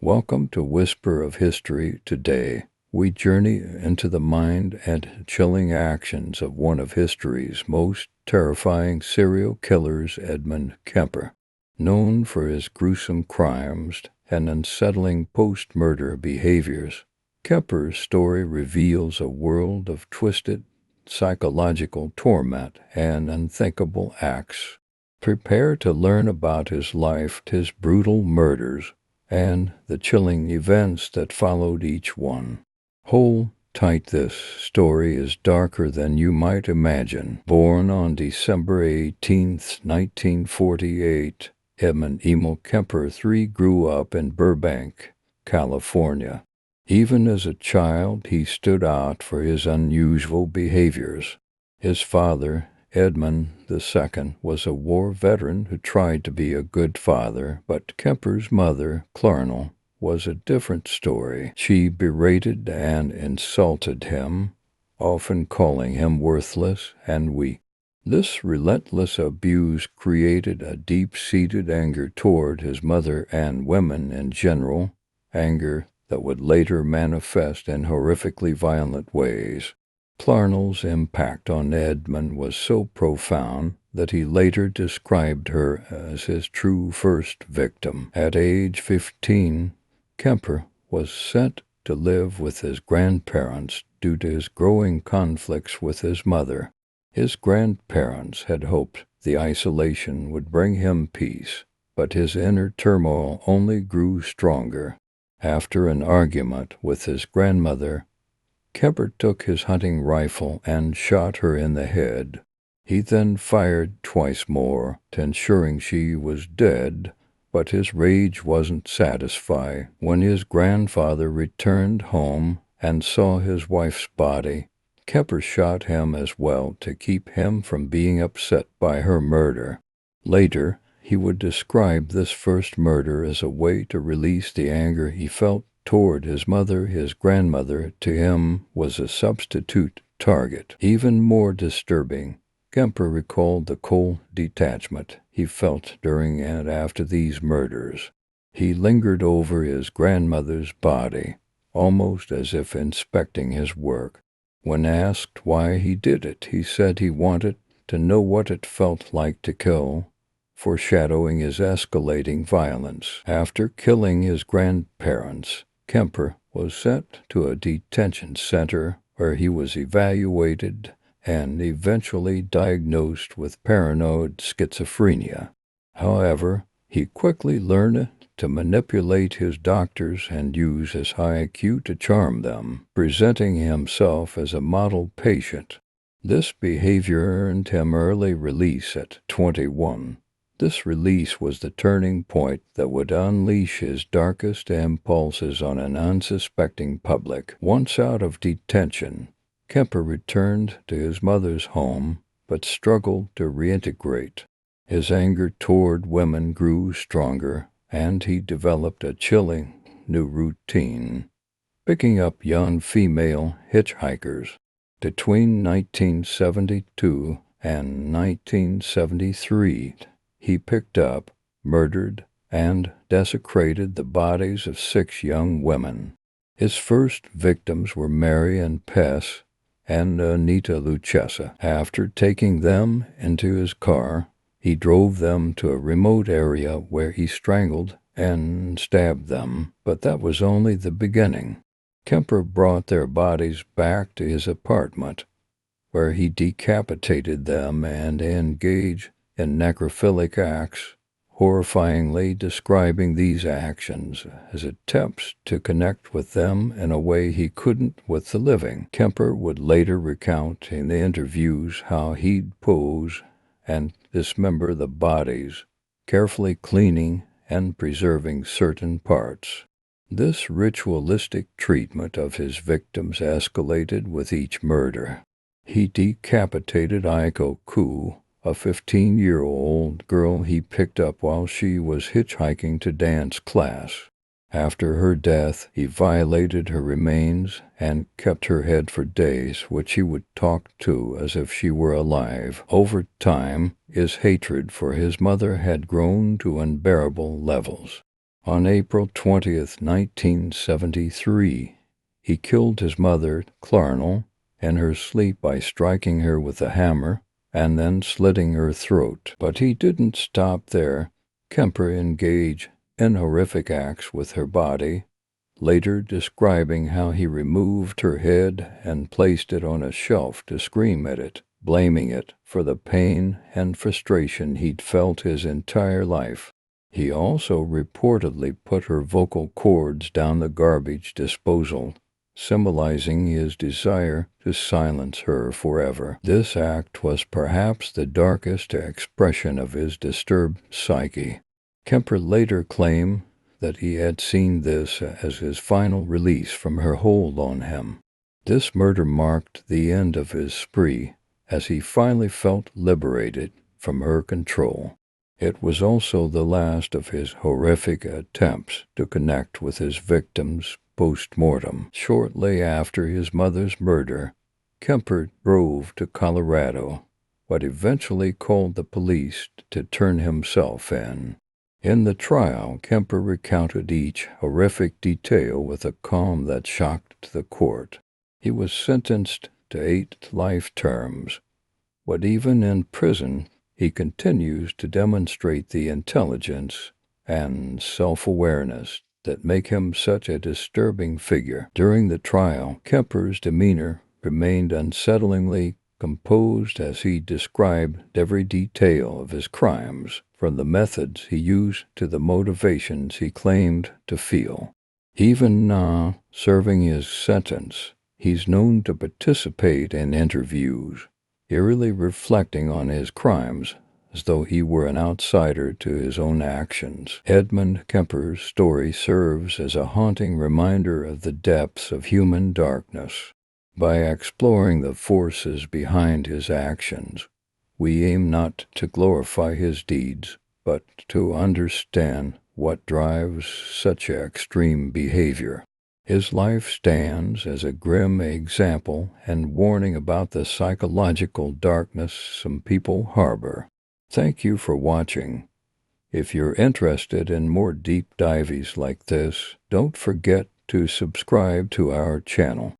Welcome to Whisper of History. Today, we journey into the mind and chilling actions of one of history's most terrifying serial killers, Edmund Kemper. Known for his gruesome crimes and unsettling post-murder behaviors, Kemper's story reveals a world of twisted psychological torment and unthinkable acts. Prepare to learn about his life, his brutal murders, and the chilling events that followed each one. Hold tight, this story is darker than you might imagine. Born on December 18, 1948, Edmund Emil Kemper III grew up in Burbank, California. Even as a child, he stood out for his unusual behaviors. His father, Edmund II, was a war veteran who tried to be a good father, but Kemper's mother, Clarnell, was a different story. She berated and insulted him, often calling him worthless and weak. This relentless abuse created a deep-seated anger toward his mother and women in general, anger that would later manifest in horrifically violent ways. Clarnell's impact on Edmund was so profound that he later described her as his true first victim. At age 15, Kemper was sent to live with his grandparents due to his growing conflicts with his mother. His grandparents had hoped the isolation would bring him peace, but his inner turmoil only grew stronger. After an argument with his grandmother, Kemper took his hunting rifle and shot her in the head. He then fired twice more, ensuring she was dead, but his rage wasn't satisfied. When his grandfather returned home and saw his wife's body, Kemper shot him as well to keep him from being upset by her murder. Later, he would describe this first murder as a way to release the anger he felt toward his mother. His grandmother, to him, was a substitute target. Even more disturbing, Kemper recalled the cold detachment he felt during and after these murders. He lingered over his grandmother's body, almost as if inspecting his work. When asked why he did it, he said he wanted to know what it felt like to kill, foreshadowing his escalating violence. After killing his grandparents, Kemper was sent to a detention center where he was evaluated and eventually diagnosed with paranoid schizophrenia. However, he quickly learned to manipulate his doctors and use his high IQ to charm them, presenting himself as a model patient. This behavior earned him early release at 21. This release was the turning point that would unleash his darkest impulses on an unsuspecting public. Once out of detention, Kemper returned to his mother's home, but struggled to reintegrate. His anger toward women grew stronger, and he developed a chilling new routine, picking up young female hitchhikers. Between 1972 and 1973, he picked up, murdered, and desecrated the bodies of 6 young women. His first victims were Mary and Pess and Anita Lucchesa. After taking them into his car, he drove them to a remote area where he strangled and stabbed them, but that was only the beginning. Kemper brought their bodies back to his apartment, where he decapitated them and engaged in necrophilic acts, horrifyingly describing these actions as attempts to connect with them in a way he couldn't with the living. Kemper would later recount in the interviews how he'd pose and dismember the bodies, carefully cleaning and preserving certain parts. This ritualistic treatment of his victims escalated with each murder. He decapitated Aiko Ku, a 15-year-old girl he picked up while she was hitchhiking to dance class. After her death, he violated her remains and kept her head for days, which he would talk to as if she were alive. Over time, his hatred for his mother had grown to unbearable levels. On April 20th, 1973, he killed his mother, Clarnell, in her sleep by striking her with a hammer and then slitting her throat. But he didn't stop there. Kemper engaged in horrific acts with her body, later describing how he removed her head and placed it on a shelf to scream at it, blaming it for the pain and frustration he'd felt his entire life. He also reportedly put her vocal cords down the garbage disposal, symbolizing his desire to silence her forever. This act was perhaps the darkest expression of his disturbed psyche. Kemper later claimed that he had seen this as his final release from her hold on him. This murder marked the end of his spree, as he finally felt liberated from her control. It was also the last of his horrific attempts to connect with his victims post-mortem. Shortly after his mother's murder, Kemper drove to Colorado, but eventually called the police to turn himself in. In the trial, Kemper recounted each horrific detail with a calm that shocked the court. He was sentenced to 8 life terms, but even in prison, he continues to demonstrate the intelligence and self-awareness that make him such a disturbing figure. During the trial, Kemper's demeanor remained unsettlingly composed as he described every detail of his crimes, from the methods he used to the motivations he claimed to feel. Even now, serving his sentence, he's known to participate in interviews, eerily reflecting on his crimes as though he were an outsider to his own actions. Edmund Kemper's story serves as a haunting reminder of the depths of human darkness. By exploring the forces behind his actions, we aim not to glorify his deeds, but to understand what drives such extreme behavior. His life stands as a grim example and warning about the psychological darkness some people harbor. Thank you for watching. If you're interested in more deep dives like this, don't forget to subscribe to our channel.